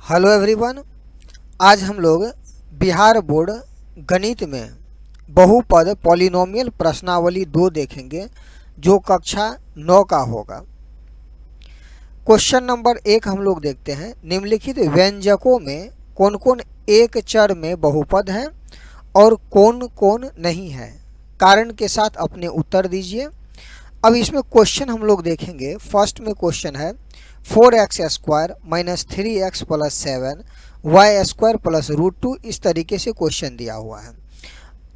Hello everyone. आज हम लोग बिहार बोर्ड गणित में बहुपद पॉलिनोमियल प्रश्नावली 2 देखेंगे जो कक्षा 9 का होगा। क्वेश्चन नंबर 1 हम लोग देखते हैं। निम्नलिखित व्यंजकों में कौन कौन एक चर में बहुपद है और कौन कौन नहीं है, कारण के साथ अपने उत्तर दीजिए। अब इसमें क्वेश्चन हम लोग देखेंगे। फर्स्ट में क्वेश्चन है 4x square minus 3x plus 7 Y square plus √2। इस तरीके से क्वेश्चन दिया हुआ है।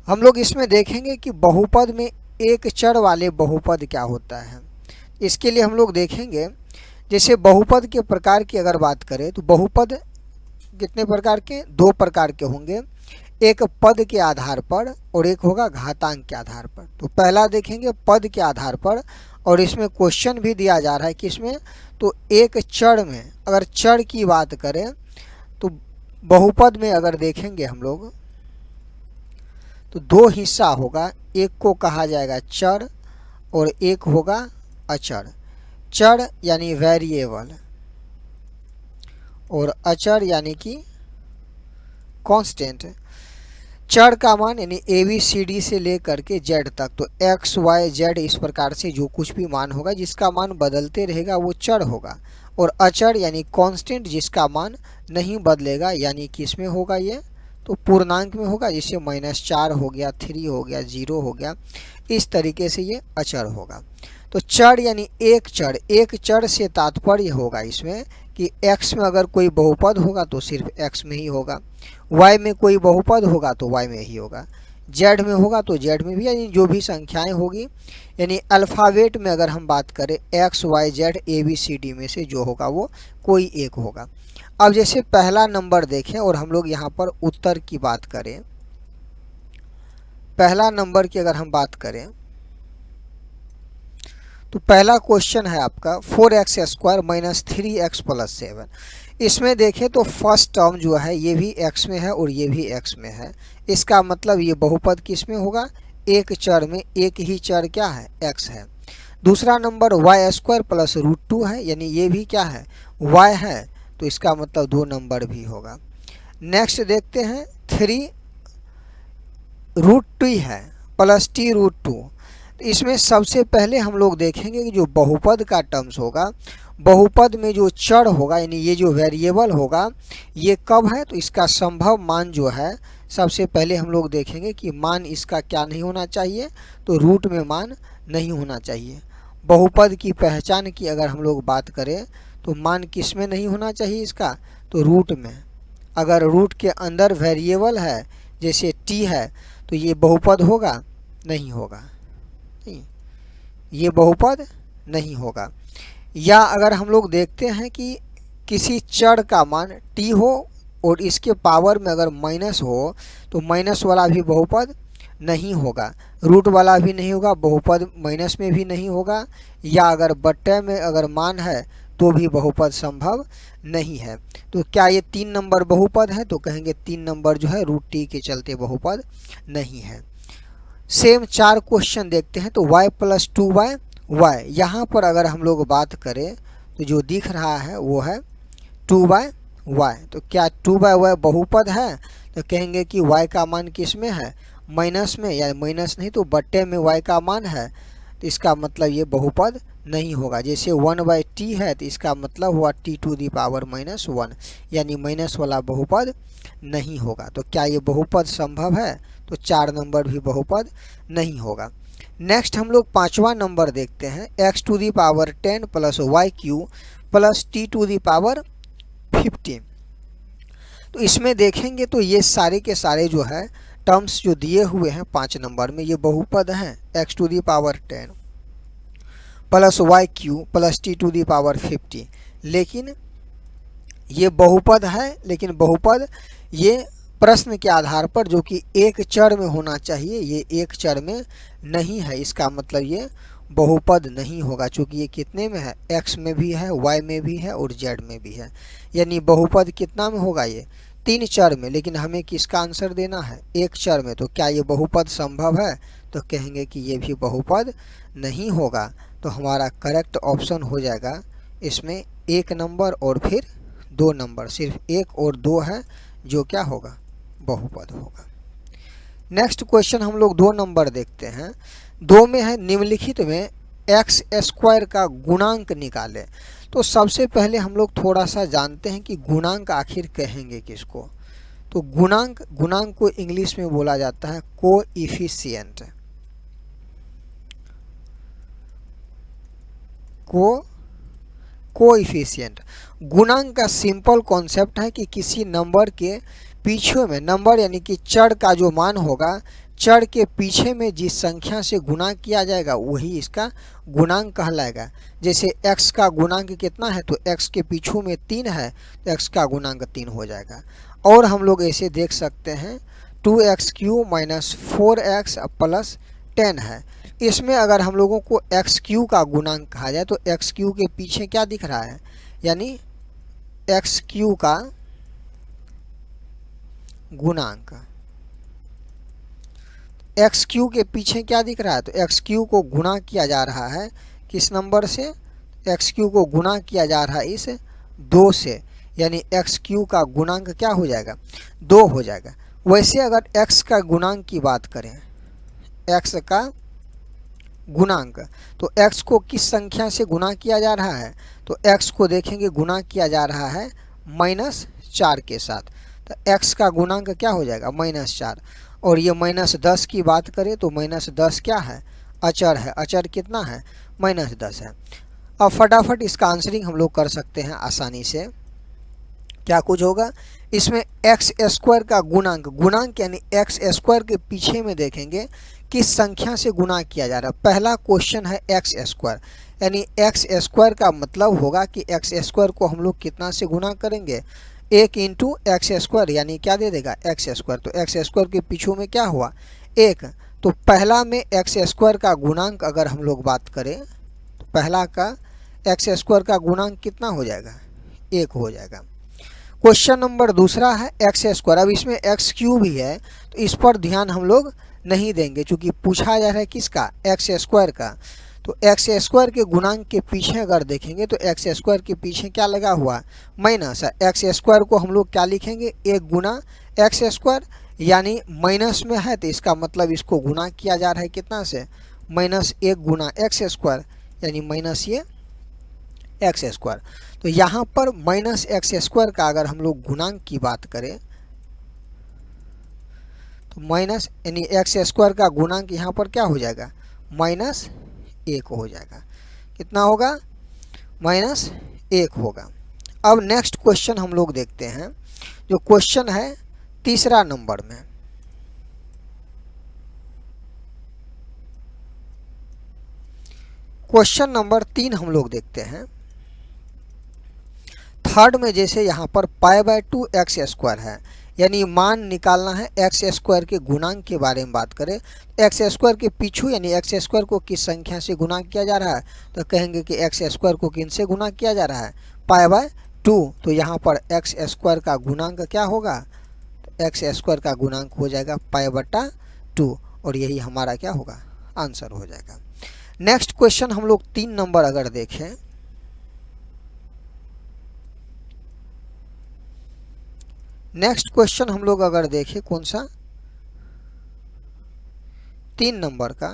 हम लोग इसमें देखेंगे कि बहुपद में एक चर वाले बहुपद क्या होता है। इसके लिए हम लोग देखेंगे, जैसे बहुपद के प्रकार की अगर बात करें तो बहुपद कितने प्रकार के? 2 प्रकार के होंगे, एक पद के आधार पर और एक होगा घातांक के आधार पर। तो पहला देखेंगे पद के आधार पर, और इसमें क्वेश्चन भी दिया जा रहा है कि इसमें तो एक चर में अगर चर की बात करें तो बहुपद में अगर देखेंगे हम लोग तो 2 हिस्सा होगा, एक को कहा जाएगा चर और एक होगा अचर। चर यानी वेरिएबल और अचर यानी कि कांस्टेंट। चर का मान यानी ABCD से लेकर के Z तक, तो X Y Z इस प्रकार से जो कुछ भी मान होगा जिसका मान बदलते रहेगा वो चर होगा। और अचर यानी कांस्टेंट जिसका मान नहीं बदलेगा, यानी किस में होगा ये? तो पूर्णांक में होगा, जैसे -4 हो गया, 3 हो गया, 0 हो गया, इस तरीके से ये अचर होगा। तो चर यानी एक चर, एक चर से तात्पर्य होगा इसमें कि x में अगर कोई बहुपद होगा तो सिर्फ x में ही होगा, y में कोई बहुपद होगा तो y में ही होगा, z में होगा तो z में भी, यानी जो भी संख्याएं होगी, यानी अल्फ़ाबेट में अगर हम बात करें x y z ABCD में से जो होगा वो कोई एक होगा। अब जैसे पहला नंबर देखें और हम लोग यहाँ पर उत्तर की बात करें, पहला नंबर की अगर हम बात करें तो पहला क्वेश्चन है आपका 4x square minus 3x plus 7। इसमें देखें तो फर्स्ट टर्म जो है ये भी x में है और ये भी x में है। इसका मतलब ये बहुपद किस में होगा? एक चर में, एक ही चर क्या है? x है। दूसरा नंबर y स्क्वायर प्लस √2 है, यानी ये भी क्या है? y है, तो इसका मतलब 2 नंबर भी होगा। नेक्स्ट देखते हैं 3 √2 है प्लस t√2। इसमें सबसे पहले हम लोग देखेंगे कि जो बहुपद का टर्म्स होगा, बहुपद में जो चर होगा यानी ये जो वेरिएबल होगा ये कब है? तो इसका संभव मान जो है सबसे पहले हम लोग देखेंगे कि मान इसका क्या नहीं होना चाहिए? तो रूट में मान नहीं होना चाहिए। बहुपद की पहचान की अगर हम लोग बात करें तो मान किस में नहीं होना चाहिए इसका? तो रूट में। अगर रूट के अंदर वेरिएबल है जैसे t है तो ये बहुपद होगा? नहीं होगा, ये बहुपद नहीं होगा। या अगर हम लोग देखते हैं कि किसी चर का मान t हो और इसके पावर में अगर माइनस हो तो माइनस वाला भी बहुपद नहीं होगा, रूट वाला भी नहीं होगा, बहुपद माइनस में भी नहीं होगा। या अगर बट्टे में अगर मान है तो भी बहुपद संभव नहीं है। तो क्या ये 3 नंबर बहुपद है? तो कहेंगे 3 नंबर जो है √t के चलते बहुपद नहीं है। सेम 4 क्वेश्चन देखते हैं। तो y प्लस 2y, यहाँ पर अगर हम लोग बात करें तो जो दिख रहा है वो है 2y। तो क्या 2y बहुपद है? तो कहेंगे कि y का मान किस में है? माइनस में, या माइनस नहीं तो बट्टे में y का मान है, तो इसका मतलब ये बहुपद नहीं होगा। जैसे 1/t है तो इसका मतलब हुआ t⁻⁻1, यानी माइनस वाला बहुपद नहीं होगा। तो क्या ये बहुपद संभव है? तो 4 नंबर भी बहुपद नहीं होगा। नेक्स्ट हम लोग 5वां नंबर देखते हैं x⁻10 plus y³ plus t⁻15। तो इसमें देखेंगे तो ये सारे के सारे जो है टर्म्स जो दिए हुए हैं 5 नंबर में ये बहुपद हैं। x⁻10 plus y³ plus t⁻15, लेकिन ये बहुपद है, लेकिन बहुपद ये प्रश्न के आधार पर जो कि एक चर में होना चाहिए ये एक चर में नहीं है। इसका मतलब ये बहुपद नहीं होगा, चूँकि ये कितने में है? x में भी है, y में भी है और z में भी है। यानी बहुपद कितना में होगा? ये 3 चर में, लेकिन हमें किसका आंसर देना है? एक चर में। तो क्या ये बहुपद संभव है? तो कहेंगे कि ये भी बहुपद नहीं होगा। तो हमारा करेक्ट ऑप्शन हो जाएगा इसमें 1 नंबर और फिर दो नंबर, सिर्फ 1 और 2 है जो क्या होगा, बहुपद होगा। नेक्स्ट क्वेश्चन हम लोग 2 नंबर देखते हैं। 2 में है निम्नलिखित में एक्स स्क्वायर का गुणांक निकालें। तो सबसे पहले हम लोग थोड़ा सा जानते हैं कि गुणांक आखिर कहेंगे किसको। तो गुणांक को इंग्लिश में बोला जाता है कोएफिशिएंट। कोएफिशिएंट गुणांक का सिंपल कॉन्सेप्ट है कि किसी नंबर के पीछे में, नंबर यानी कि चर का जो मान होगा, चर के पीछे में जिस संख्या से गुणा किया जाएगा वही इसका गुणांक कहलाएगा। जैसे x का गुणांक कितना है, तो x के पीछू में 3 है तो x का गुणांक 3 हो जाएगा। और हम लोग ऐसे देख सकते हैं 2x³ माइनस 4x प्लस 10 है। इसमें अगर हम लोगों को x³ का गुणांक कहा जाए तो x³ के पीछे क्या दिख रहा है, यानी x³ का गुणांक, x³ के पीछे क्या दिख रहा है, तो x³ को गुणा किया जा रहा है किस नंबर से, x³ को गुणा किया जा रहा है इस 2 से, यानी x³ का गुणांक क्या हो जाएगा, 2 हो जाएगा। वैसे अगर x का गुणांक की बात करें, x का गुणांक, तो x को किस संख्या से गुणा किया जा रहा है, तो x को देखेंगे गुणा किया जा रहा है -4 के साथ। तो x का गुणांक क्या हो जाएगा, -4। और ये -10 की बात करें तो -10 क्या है, अचर है। अचर कितना है, -10 है। अब फटाफट इसका आंसरिंग हम लोग कर सकते हैं आसानी से। क्या कुछ होगा इसमें, x² का गुणांक यानी x² के पीछे में देखेंगे किस संख्या से गुणा किया जा रहा है। पहला क्वेश्चन है x², यानी x² का मतलब होगा कि x² को हम लोग कितना से गुणा करेंगे, 1 इंटू x², यानी क्या दे देगा, x²। तो x² के पीछू में क्या हुआ, 1। तो पहला में x² का गुणांक अगर हम लोग बात करें तो पहला का x² का गुणांक कितना हो जाएगा, 1 हो जाएगा। क्वेश्चन नंबर दूसरा है x²। अब इसमें x³ भी है तो इस पर ध्यान हम लोग नहीं देंगे क्योंकि पूछा जा रहा है किसका, x² का। तो x² के गुणांक के पीछे अगर देखेंगे तो x² के पीछे क्या लगा हुआ, माइनस। x² को हम लोग क्या लिखेंगे, 1 गुना x², यानी माइनस में है तो इसका मतलब इसको गुना किया जा रहा है कितना से, -1 गुना x², यानी माइनस ये x²। तो यहाँ पर -x² का अगर हम लोग गुणांक की बात करें तो माइनस, यानी x² का गुणांक यहाँ पर क्या हो जाएगा, -1 हो जाएगा। कितना होगा, -1 होगा। अब नेक्स्ट क्वेश्चन हम लोग देखते हैं, जो क्वेश्चन है तीसरा नंबर में। क्वेश्चन नंबर 3 हम लोग देखते हैं। थर्ड में जैसे यहाँ पर π/2 x² है, यानी मान निकालना है x² के गुणांक के बारे में बात करें। x² के पीछू यानी x² को किस संख्या से गुणा किया जा रहा है, तो कहेंगे कि x² को किन से गुणा किया जा रहा है, π/2। तो यहाँ पर x² का गुणांक क्या होगा, x² का गुणांक हो जाएगा π/2, और यही हमारा क्या होगा, आंसर हो जाएगा। नेक्स्ट क्वेश्चन हम लोग 3 नंबर अगर देखें, नेक्स्ट क्वेश्चन हम लोग अगर देखें कौन सा, 3 नंबर का।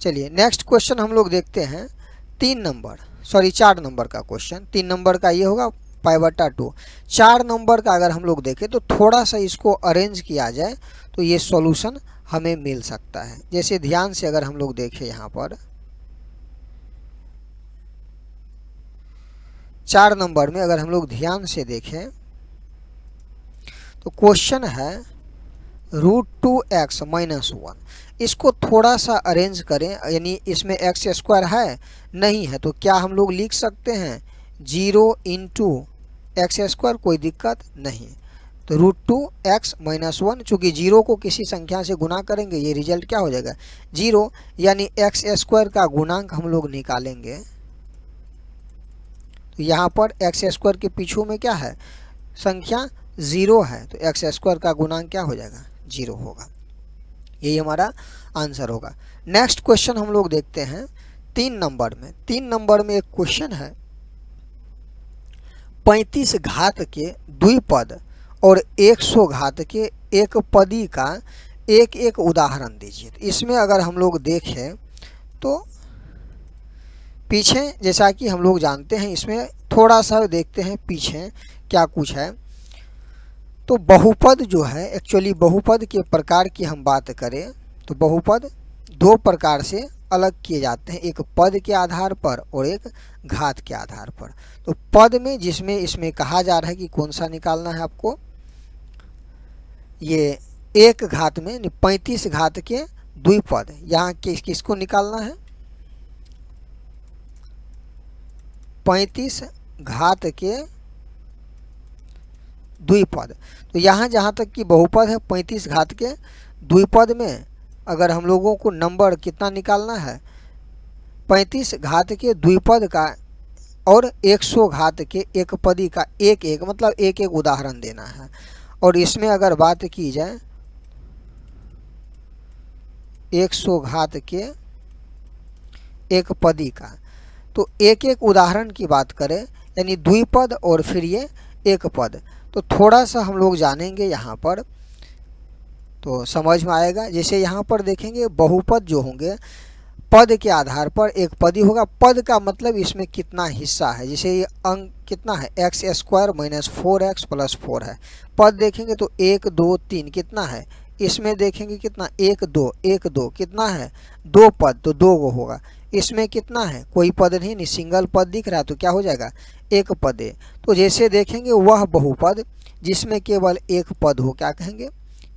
चलिए नेक्स्ट क्वेश्चन हम लोग देखते हैं 4 नंबर का क्वेश्चन। 3 नंबर का ये होगा π/2। 4 नंबर का अगर हम लोग देखें तो थोड़ा सा इसको अरेंज किया जाए तो ये सॉल्यूशन हमें मिल सकता है। जैसे ध्यान से अगर हम लोग देखें यहाँ पर 4 नंबर में अगर हम लोग ध्यान से देखें तो क्वेश्चन है √2x - 1। इसको थोड़ा सा अरेंज करें, यानी इसमें x² है नहीं है तो क्या हम लोग लिख सकते हैं 0 इंटू x², कोई दिक्कत नहीं। तो √2x - 1, चूँकि 0 को किसी संख्या से गुना करेंगे ये रिजल्ट क्या हो जाएगा, 0, यानी x² का गुणांक हम लोग निकालेंगे। तो यहाँ पर x² के पीछू में क्या है, संख्या 0 है, तो x² का गुणांक क्या हो जाएगा, 0 होगा। यही हमारा आंसर होगा। नेक्स्ट क्वेश्चन हम लोग देखते हैं तीन नंबर में एक क्वेश्चन है, 35 घात के द्विपद और 100 घात के एक पदी का एक एक उदाहरण दीजिए। तो इसमें अगर हम लोग देखें तो पीछे जैसा कि हम लोग जानते हैं, इसमें थोड़ा सा देखते हैं पीछे क्या कुछ है। तो बहुपद जो है, एक्चुअली बहुपद के प्रकार की हम बात करें तो बहुपद दो प्रकार से अलग किए जाते हैं, एक पद के आधार पर और एक घात के आधार पर। तो पद में जिसमें इसमें कहा जा रहा है कि कौन सा निकालना है आपको, ये एक घात में 35 घात के द्विपद, यहाँ किसको निकालना है, 35 घात के द्विपद। तो यहाँ जहाँ तक कि बहुपद है 35 घात के द्विपद में अगर हम लोगों को नंबर कितना निकालना है, 35 घात के द्विपद का और 100 घात के एक पदी का एक एक, मतलब एक एक उदाहरण देना है। और इसमें अगर बात की जाए 100 घात के एक पदी का, तो एक एक उदाहरण की बात करें यानी द्विपद और फिर ये एक पद, तो थोड़ा सा हम लोग जानेंगे यहाँ पर तो समझ में आएगा। जैसे यहाँ पर देखेंगे बहुपद जो होंगे पद के आधार पर एक पदी होगा। पद का मतलब इसमें कितना हिस्सा है, जैसे ये अंक कितना है, x² - 4x + 4 है। पद देखेंगे तो 1 2 3 कितना है, इसमें देखेंगे कितना 1 2 कितना है, 2 पद तो 2 गो होगा। इसमें कितना है, कोई पद नहीं, सिंगल पद दिख रहा है तो क्या हो जाएगा, एक पद है। तो जैसे देखेंगे वह बहुपद जिसमें केवल एक पद हो, क्या कहेंगे,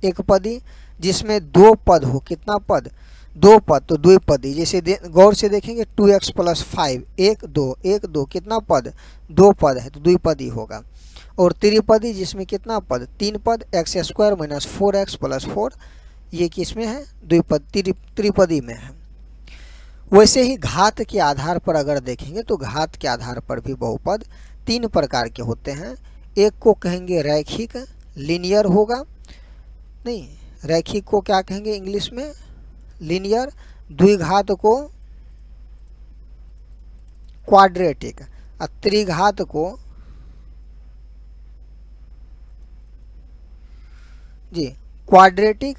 एक पदी। जिसमें दो पद हो, कितना पद, 2 पद तो द्विपदी। जैसे गौर से देखेंगे 2x + 5 1 2 कितना पद, 2 पद है तो द्विपदी होगा। और त्रिपदी जिसमें कितना पद, 3 पद, x² - 4x + 4, ये किसमें है, त्रिपदी में है। वैसे ही घात के आधार पर अगर देखेंगे तो घात के आधार पर भी बहुपद 3 प्रकार के होते हैं। एक को कहेंगे रैखिक, लीनियर होगा, नहीं रैखिक को क्या कहेंगे इंग्लिश में, लीनियर। द्विघात को क्वाड्रेटिक, और त्रिघात को जी क्वाड्रेटिक,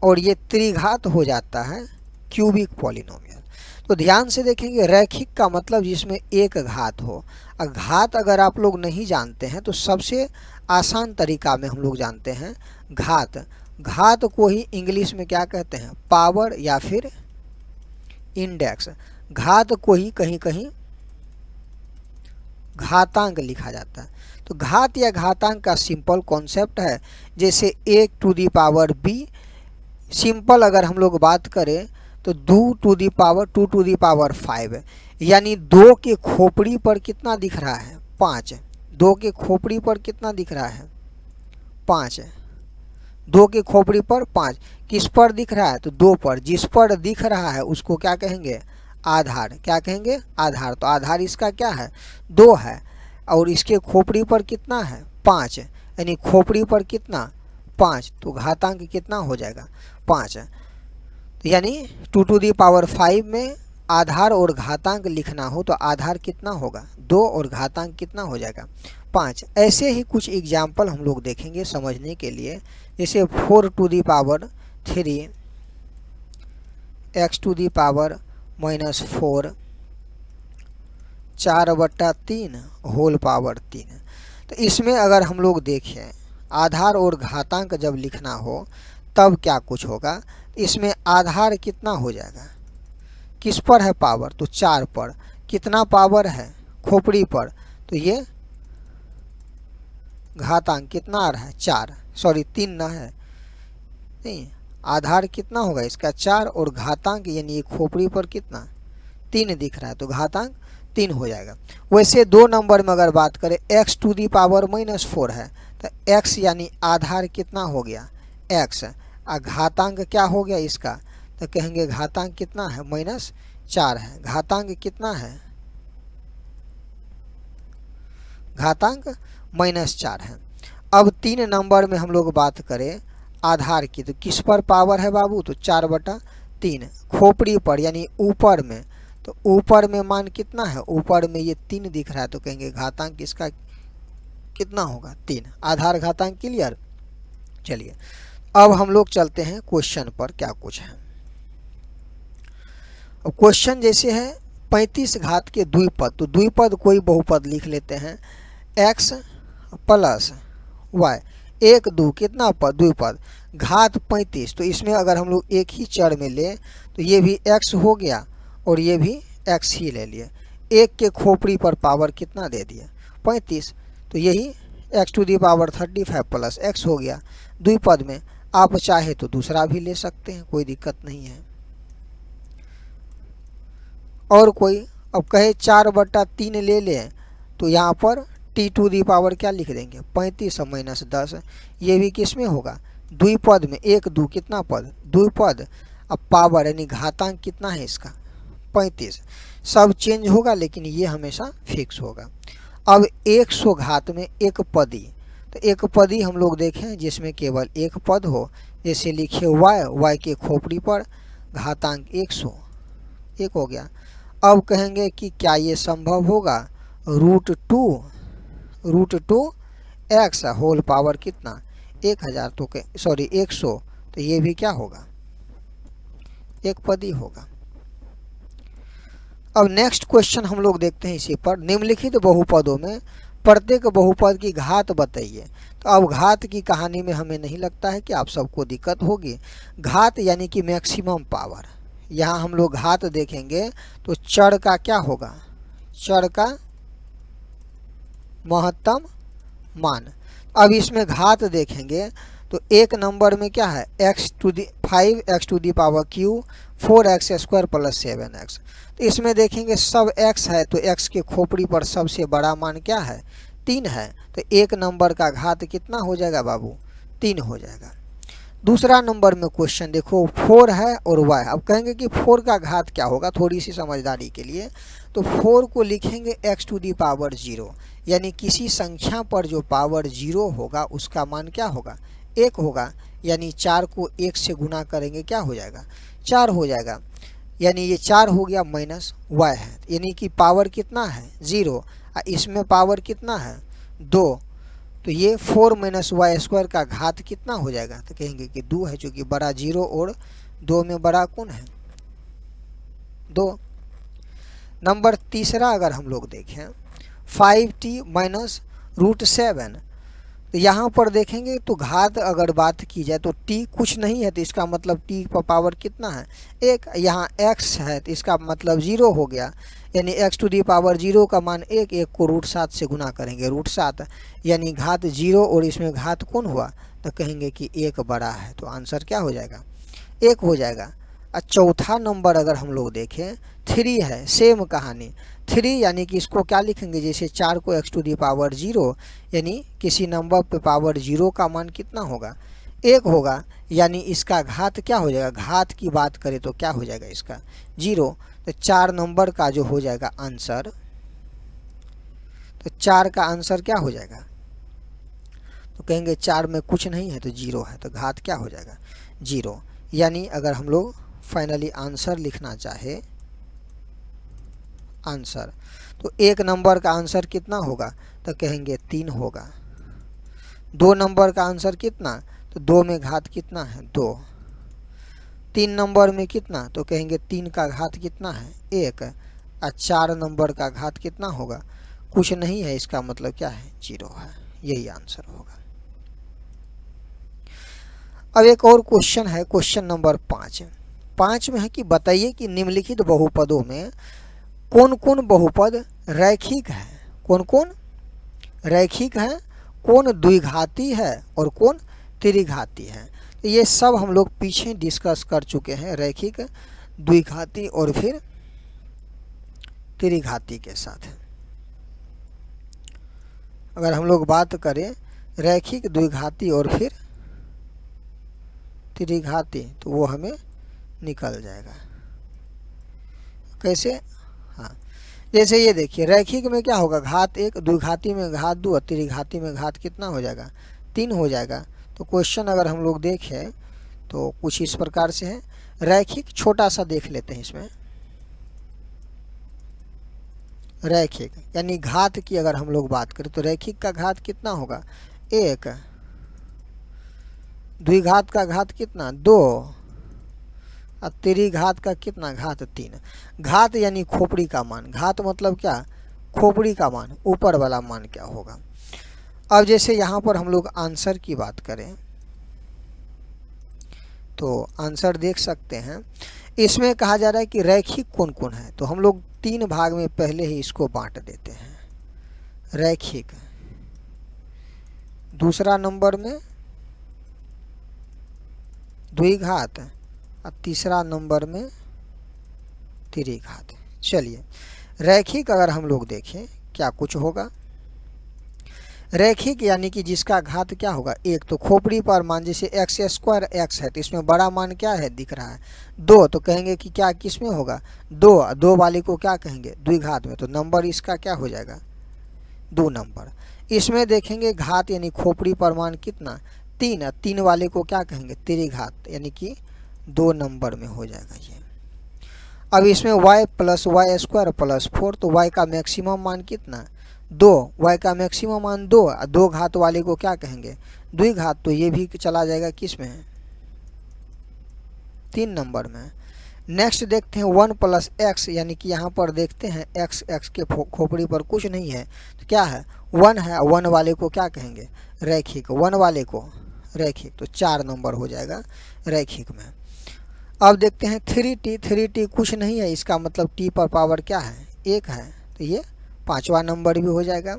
और ये त्रिघात हो जाता है क्यूबिक पॉलिनोमियल। तो ध्यान से देखेंगे रैखिक का मतलब जिसमें एक घात हो। घात अगर आप लोग नहीं जानते हैं तो सबसे आसान तरीका में हम लोग जानते हैं घात। घात को ही इंग्लिश में क्या कहते हैं, पावर या फिर इंडेक्स। घात को ही कहीं कहीं घातांक लिखा जाता है। तो घात या घातांक का सिंपल कॉन्सेप्ट है, जैसे 1⁵ सिंपल अगर हम लोग बात करें तो 2⁵ यानी 2 के खोपड़ी पर कितना दिख रहा है, 5। 2 के खोपड़ी पर कितना दिख रहा है, 5। 2 के खोपड़ी पर 5 किस पर दिख रहा है, तो 2 पर। जिस पर दिख रहा है उसको क्या कहेंगे, आधार। क्या कहेंगे, आधार। तो आधार इसका क्या है, 2 है, और इसके खोपड़ी पर कितना है, 5, यानी खोपड़ी पर कितना, 5। तो घातांक कितना हो जाएगा, 5। यानी 2⁵ में आधार और घातांक लिखना हो तो आधार कितना होगा, 2, और घातांक कितना हो जाएगा, 5। ऐसे ही कुछ एग्जाम्पल हम लोग देखेंगे समझने के लिए। जैसे 4⁵ x⁻³ -4 4/3 होल पावर 3। तो इसमें अगर हम लोग देखें आधार और घातांक जब लिखना हो तब क्या कुछ होगा, इसमें आधार कितना हो जाएगा, किस पर है पावर, तो 4 पर। कितना पावर है, खोपड़ी पर, तो ये घातांक कितना आ रहा है, 4, सॉरी 3 ना है, नहीं आधार कितना होगा इसका 4, और घातांक यानी ये खोपड़ी पर कितना 3 दिख रहा है तो घातांक 3 हो जाएगा। वैसे 2 नंबर में अगर बात करें x⁻⁻4 है तो x यानी आधार कितना हो गया, x, और घातांक क्या हो गया इसका, तो कहेंगे घातांक कितना है, -4 है। घातांक कितना है, घातांक -4 है। अब 3 नंबर में हम लोग बात करें आधार की, तो किस पर पावर है बाबू, तो 4/3 खोपड़ी पर यानी ऊपर में, तो ऊपर में मान कितना है, ऊपर में ये 3 दिख रहा है, तो कहेंगे घातांक इसका कितना होगा 3, आधार घातांक। क्लियर। चलिए अब हम लोग चलते हैं क्वेश्चन पर, क्या कुछ है। अब क्वेश्चन जैसे है 35 घात के द्विपद, तो द्विपद कोई बहुपद लिख लेते हैं, x प्लस वाई, 1 2 कितना पद, द्विपद, घात 35। तो इसमें अगर हम लोग एक ही चर में ले तो ये भी x हो गया और ये भी x ही ले लिए, 1 के खोपड़ी पर पावर कितना दे दिया 35, तो यही x to the power 35 plus x हो गया द्विपद में। आप चाहे तो दूसरा भी ले सकते हैं, कोई दिक्कत नहीं है। और कोई अब कहे 4/3 ले लें तो यहाँ पर t टू दी पावर क्या लिख देंगे 35 माइनस 10, ये भी किस में होगा द्विपद में, 1 2 कितना पद द्विपद, अब पावर यानी घातांक कितना है इसका 35, सब चेंज होगा लेकिन ये हमेशा फिक्स होगा। अब 100 घात में एक पदी, तो एक पदी हम लोग देखें जिसमें केवल एक पद हो, जैसे लिखे y के खोपड़ी पर घातांक 100, 1 हो गया। अब कहेंगे कि क्या ये संभव होगा, √2 x होल पावर कितना 1000, तो 100, तो ये भी क्या होगा एक पदी होगा। अब नेक्स्ट क्वेश्चन हम लोग देखते हैं इसी पर, निम्नलिखित बहुपदों में प्रत्येक बहुपद की घात बताइए। तो अब घात की कहानी में हमें नहीं लगता है कि आप सबको दिक्कत होगी। घात यानी कि मैक्सिमम पावर, यहाँ हम लोग घात देखेंगे तो चर का क्या होगा, चर का महत्तम मान। अब इसमें घात देखेंगे तो एक नंबर में क्या है 5x to the power Q 4x square plus 7x। तो इसमें देखेंगे सब x है तो x के खोपड़ी पर सबसे बड़ा मान क्या है 3 है, तो एक नंबर का घात कितना हो जाएगा बाबू 3 हो जाएगा। दूसरा नंबर में क्वेश्चन देखो 4 है और y, अब कहेंगे कि 4 का घात क्या होगा, थोड़ी सी समझदारी के लिए, तो 4 को लिखेंगे x टू दी पावर 0, यानी किसी संख्या पर जो पावर 0 होगा उसका मान क्या होगा 1 होगा, यानी 4 को 1 से गुना करेंगे क्या हो जाएगा 4 हो जाएगा, यानी ये 4 हो गया माइनस y है, यानी कि पावर कितना है 0, इसमें पावर कितना है 2, तो ये 4 माइनस वाई स्क्वायर का घात कितना हो जाएगा, तो कहेंगे कि 2 है, चूँकि बड़ा 0 और 2 में बड़ा कौन है 2। नंबर तीसरा अगर हम लोग देखें 5t माइनस √7, तो यहाँ पर देखेंगे तो घात अगर बात की जाए तो t कुछ नहीं है, तो इसका मतलब t पर पावर कितना है 1, यहाँ x है तो इसका मतलब 0 हो गया, यानी x टू दी पावर 0 का मान 1, 1 को √7 से गुना करेंगे √7, यानी घात 0 और इसमें घात कौन हुआ, तो कहेंगे कि 1 बड़ा है, तो आंसर क्या हो जाएगा 1 हो जाएगा। चौथा नंबर अगर हम लोग देखें 3 है, सेम कहानी 3, यानी कि इसको क्या लिखेंगे जैसे 4 को x टू दी पावर 0, यानी किसी नंबर पे पावर 0 का मान कितना होगा 1 होगा, यानी इसका घात क्या हो जाएगा, घात की बात करें तो क्या हो जाएगा इसका 0, तो 4 नंबर का जो हो जाएगा आंसर, तो 4 का आंसर क्या हो जाएगा, तो कहेंगे 4 में कुछ नहीं है तो 0 है, तो घात क्या हो जाएगा 0। यानी अगर हम लोग फाइनली आंसर लिखना चाहे आंसर, तो 1 नंबर का आंसर कितना होगा, तो कहेंगे 3 होगा। 2 नंबर का आंसर कितना, तो 2 में घात कितना है 2। 3 नंबर में कितना, तो कहेंगे 3 का घात कितना है 1, और 4 नंबर का घात कितना होगा कुछ नहीं है, इसका मतलब क्या है 0 है, यही आंसर होगा। अब एक और क्वेश्चन है, क्वेश्चन नंबर 5 में है कि बताइए कि निम्नलिखित बहुपदों में कौन कौन बहुपद रैखिक है, कौन कौन रैखिक है, कौन द्विघाती है और कौन त्रिघाती है। तो ये सब हम लोग पीछे डिस्कस कर चुके हैं, रैखिक, द्विघाती और फिर त्रिघाती के साथ। अगर हम लोग बात करें रैखिक, द्विघाती और फिर त्रिघाती, तो वो हमें निकल जाएगा कैसे, हाँ जैसे ये देखिए रैखिक में क्या होगा घात 1, द्विघाती में घात 2 और त्रिघाती में घात कितना हो जाएगा 3 हो जाएगा। तो क्वेश्चन अगर हम लोग देखें तो कुछ इस प्रकार से है, रैखिक छोटा सा देख लेते हैं इसमें, रैखिक यानी घात की अगर हम लोग बात करें तो रैखिक का घात कितना होगा 1, द्विघात का घात कितना 2 और त्रिघात का कितना घात 3। घात यानी खोपड़ी का मान, घात मतलब क्या खोपड़ी का मान, ऊपर वाला मान क्या होगा। अब जैसे यहाँ पर हम लोग आंसर की बात करें तो आंसर देख सकते हैं। इसमें कहा जा रहा है कि रैखिक कौन कौन है, तो हम लोग 3 भाग में पहले ही इसको बांट देते हैं। रैखिक, दूसरा नंबर में द्विघात और तीसरा नंबर में त्रिघात। चलिए रैखिक अगर हम लोग देखें क्या कुछ होगा। रैखिक यानी कि जिसका घात क्या होगा 1, तो खोपड़ी पर मान जैसे x² x है तो इसमें बड़ा मान क्या है दिख रहा है 2, तो कहेंगे कि क्या किस में होगा 2 वाले को क्या कहेंगे द्विघात में, तो नंबर इसका क्या हो जाएगा 2 नंबर। इसमें देखेंगे घात यानी खोपड़ी पर मान कितना 3 वाले को क्या कहेंगे त्रिघात यानी कि 2 नंबर में हो जाएगा ये। अब इसमें y + y² + 4, तो y का मैक्सिमम मान कितना 2, y का मैक्सिमम मान 2, 2 घात वाले को क्या कहेंगे द्विघात, तो ये भी चला जाएगा किस में 3 नंबर में। नेक्स्ट देखते हैं 1 + x यानी कि यहाँ पर देखते हैं x के खोपड़ी पर कुछ नहीं है तो क्या है 1 है, 1 वाले को क्या कहेंगे रैखिक, 1 वाले को रैखिक, तो 4 नंबर हो जाएगा रैखिक में। अब देखते हैं 3t कुछ नहीं है, इसका मतलब t पर पावर क्या है 1 है, तो ये 5वां नंबर भी हो जाएगा।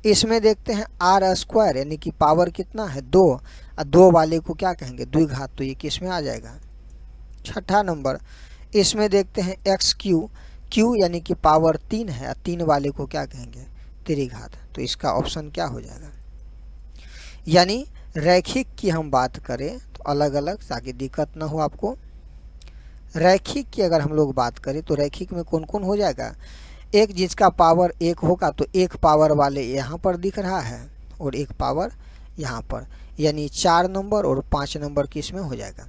इसमें देखते हैं r² यानी कि पावर कितना है 2, और 2 वाले को क्या कहेंगे द्विघात, तो ये किस में आ जाएगा 6ठा नंबर। इसमें देखते हैं x³ यानी कि पावर 3 है, और 3 वाले को क्या कहेंगे त्रिघात, तो इसका ऑप्शन क्या हो जाएगा। यानी रैखिक की हम बात करें तो अलग अलग ताकि दिक्कत ना हो आपको। रैखिक की अगर हम लोग बात करें तो रैखिक में कौन कौन हो जाएगा, एक जिसका पावर 1 होगा तो 1 पावर वाले यहाँ पर दिख रहा है और 1 पावर यहाँ पर, यानी 4 नंबर और 5 नंबर किस में हो जाएगा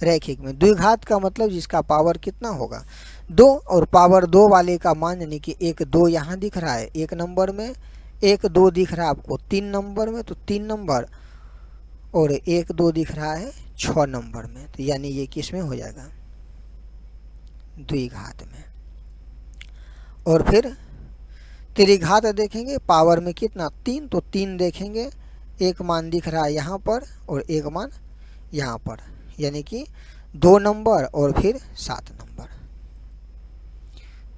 रैखिक में। द्विघात का मतलब जिसका पावर कितना होगा 2 और पावर 2 वाले का मान यानी कि 1 2 यहाँ दिख रहा है 1 नंबर में, 1 2 दिख रहा है आपको 3 नंबर में तो 3 नंबर, और 1 2 दिख रहा है 6 नंबर में, तो यानी ये किस में हो जाएगा द्विघात में। और फिर त्रिघात देखेंगे पावर में कितना 3, तो 3 देखेंगे 1 मान दिख रहा है यहाँ पर और 1 मान यहाँ पर, यानी कि 2 नंबर और फिर 7 नंबर।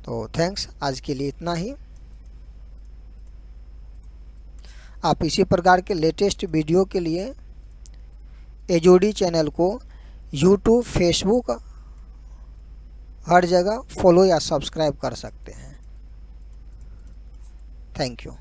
तो थैंक्स, आज के लिए इतना ही। आप इसी प्रकार के लेटेस्ट वीडियो के लिए HOD चैनल को YouTube, फेसबुक हर जगह फॉलो या सब्सक्राइब कर सकते हैं। Thank you.